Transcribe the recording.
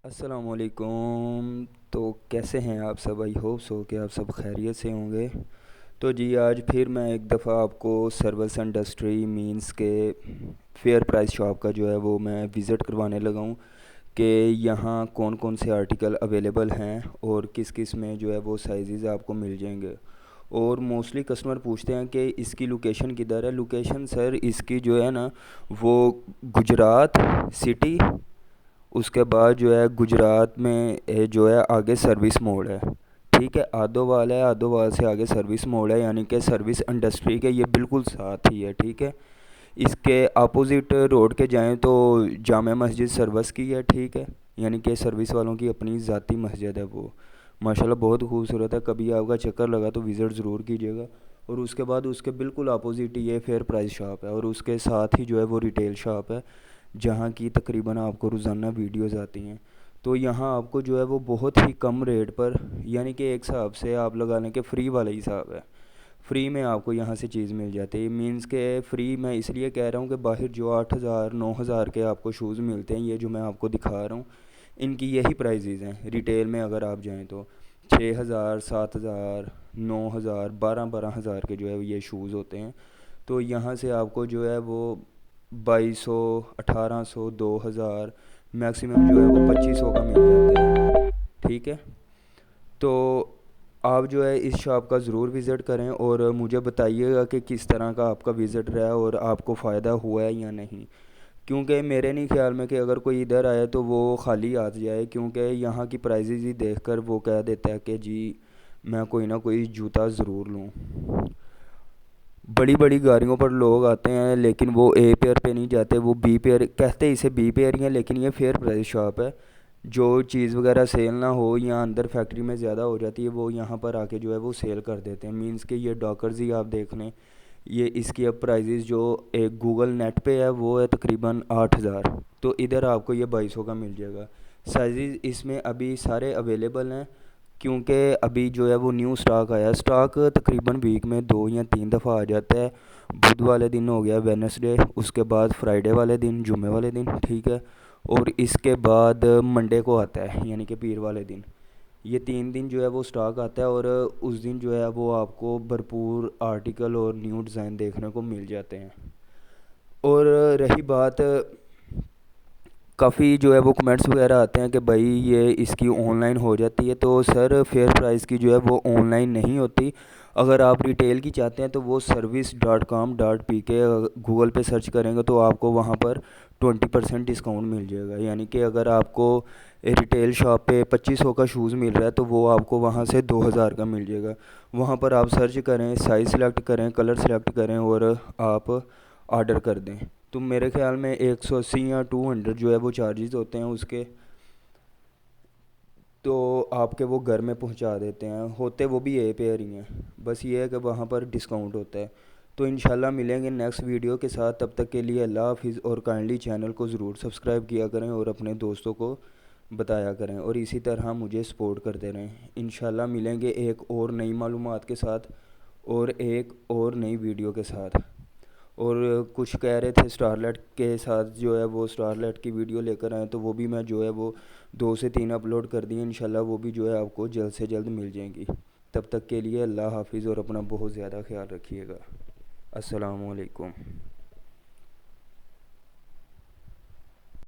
السلام علیکم۔ تو کیسے ہیں آپ سب؟ آئی ہوپ سو کہ آپ سب خیریت سے ہوں گے۔ تو جی آج پھر میں ایک دفعہ آپ کو سروس انڈسٹری مینس کے فیئر پرائس شاپ کا جو ہے وہ میں وزٹ کروانے لگا ہوں کہ یہاں کون کون سے آرٹیکل اویلیبل ہیں اور کس کس میں جو ہے وہ سائزز آپ کو مل جائیں گے۔ اور موسٹلی کسٹمر پوچھتے ہیں کہ اس کی لوکیشن کدھر ہے۔ لوکیشن سر اس کی جو ہے نا وہ گجرات سٹی، اس کے بعد جو ہے گجرات میں جو ہے آگے سروس موڑ ہے، ٹھیک ہے، آدووال ہے، آدووال سے آگے سروس موڑ ہے، یعنی کہ سروس انڈسٹری کے یہ بالکل ساتھ ہی ہے، ٹھیک ہے۔ اس کے اپوزٹ روڈ کے جائیں تو جامع مسجد سروس کی ہے، ٹھیک ہے، یعنی کہ سروس والوں کی اپنی ذاتی مسجد ہے وہ، ماشاءاللہ بہت خوبصورت ہے۔ کبھی آپ کا چکر لگا تو وزٹ ضرور کیجیے گا۔ اور اس کے بعد اس کے بالکل اپوزٹ ہی یہ فیئر پرائس شاپ ہے، اور اس کے ساتھ ہی جو ہے وہ ریٹیل شاپ ہے جہاں کی تقریباً آپ کو روزانہ ویڈیوز آتی ہیں۔ تو یہاں آپ کو جو ہے وہ بہت ہی کم ریٹ پر، یعنی کہ ایک حساب سے آپ لگا لیں کہ فری والا ہی حساب ہے، فری میں آپ کو یہاں سے چیز مل جاتی ہے۔ مینس کہ فری میں اس لیے کہہ رہا ہوں کہ باہر جو 8,000 9,000 کے آپ کو شوز ملتے ہیں، یہ جو میں آپ کو دکھا رہا ہوں ان کی یہی پرائزز ہیں ریٹیل میں۔ اگر آپ جائیں تو 6,000 7,000 9,000 12,000 کے جو ہے یہ شوز ہوتے ہیں۔ تو یہاں سے آپ کو جو ہے وہ 2,200 1,800 2,000 میکسیمم جو ہے وہ 2,500 کا مل جاتا ہے، ٹھیک ہے۔ تو آپ جو ہے اس شاپ کا ضرور وزٹ کریں اور مجھے بتائیے گا کہ کس طرح کا آپ کا وزٹ رہا اور آپ کو فائدہ ہوا ہے یا نہیں، کیونکہ میرے نہیں خیال میں کہ اگر کوئی ادھر آئے تو وہ خالی آ جائے، کیونکہ یہاں کی پرائزز ہی دیکھ کر وہ کہہ دیتا ہے کہ جی میں کوئی نہ کوئی جوتا ضرور لوں۔ بڑی بڑی گاڑیوں پر لوگ آتے ہیں لیکن وہ اے پیئر پہ نہیں جاتے، وہ بی پیئر کہتے اسے بی پیئر ہی ہیں، لیکن یہ فیئر پرائس شاپ ہے۔ جو چیز وغیرہ سیل نہ ہو یا اندر فیکٹری میں زیادہ ہو جاتی ہے وہ یہاں پر آ کے جو ہے وہ سیل کر دیتے ہیں۔ مینس کہ یہ ڈاکرز ہی آپ دیکھ لیں، یہ اس کی اب پرائزز جو ایک گوگل نیٹ پہ ہے وہ ہے تقریباً 8,000، تو ادھر آپ کو یہ 2,200 کا مل جائے گا۔ سائزز اس میں ابھی سارے اویلیبل ہیں، کیونکہ ابھی جو ہے وہ نیو سٹاک آیا ہے۔ سٹاک تقریباً ویک میں 2 یا 3 دفعہ آ جاتا ہے۔ بدھ والے دن ہو گیا وینسڈے، اس کے بعد فرائیڈے والے دن، جمعے والے دن، ٹھیک ہے، اور اس کے بعد منڈے کو آتا ہے یعنی کہ پیر والے دن۔ یہ 3 دن جو ہے وہ سٹاک آتا ہے اور اس دن جو ہے وہ آپ کو بھرپور آرٹیکل اور نیو ڈیزائن دیکھنے کو مل جاتے ہیں۔ اور رہی بات، کافی جو ہے وہ کمنٹس وغیرہ آتے ہیں کہ بھائی یہ اس کی آن لائن ہو جاتی ہے، تو سر فیئر پرائس کی جو ہے وہ آن لائن نہیں ہوتی۔ اگر آپ ریٹیل کی چاہتے ہیں تو وہ service.com.pk گوگل پہ سرچ کریں گے تو آپ کو وہاں پر 20% ڈسکاؤنٹ مل جائے گا، یعنی کہ اگر آپ کو ریٹیل شاپ پہ 2,500 کا شوز مل رہا ہے تو وہ آپ کو وہاں سے 2,000 کا مل جائے گا۔ وہاں پر آپ سرچ کریں، سائز سلیکٹ کریں، کلر سلیکٹ کریں اور آپ آرڈر کر دیں۔ تو میرے خیال میں 180 یا 200 جو ہے وہ چارجز ہوتے ہیں اس کے، تو آپ کے وہ گھر میں پہنچا دیتے ہیں، ہوتے وہ بھی اے پیئر ہی ہیں، بس یہ ہے کہ وہاں پر ڈسکاؤنٹ ہوتا ہے۔ تو انشاءاللہ ملیں گے نیکسٹ ویڈیو کے ساتھ، تب تک کے لیے اللہ حافظ، اور کائنڈلی چینل کو ضرور سبسکرائب کیا کریں اور اپنے دوستوں کو بتایا کریں، اور اسی طرح مجھے سپورٹ کرتے رہیں۔ انشاءاللہ ملیں گے ایک اور نئی معلومات کے ساتھ اور ایک اور نئی ویڈیو کے ساتھ۔ اور کچھ کہہ رہے تھے اسٹارلیٹ کے ساتھ جو ہے وہ اسٹارلیٹ کی ویڈیو لے کر آئیں، تو وہ بھی میں جو ہے وہ 2 سے 3 اپلوڈ کر دی ہیں، انشاءاللہ وہ بھی جو ہے آپ کو جلد سے جلد مل جائیں گی۔ تب تک کے لیے اللہ حافظ اور اپنا بہت زیادہ خیال رکھیے گا۔ السلام علیکم۔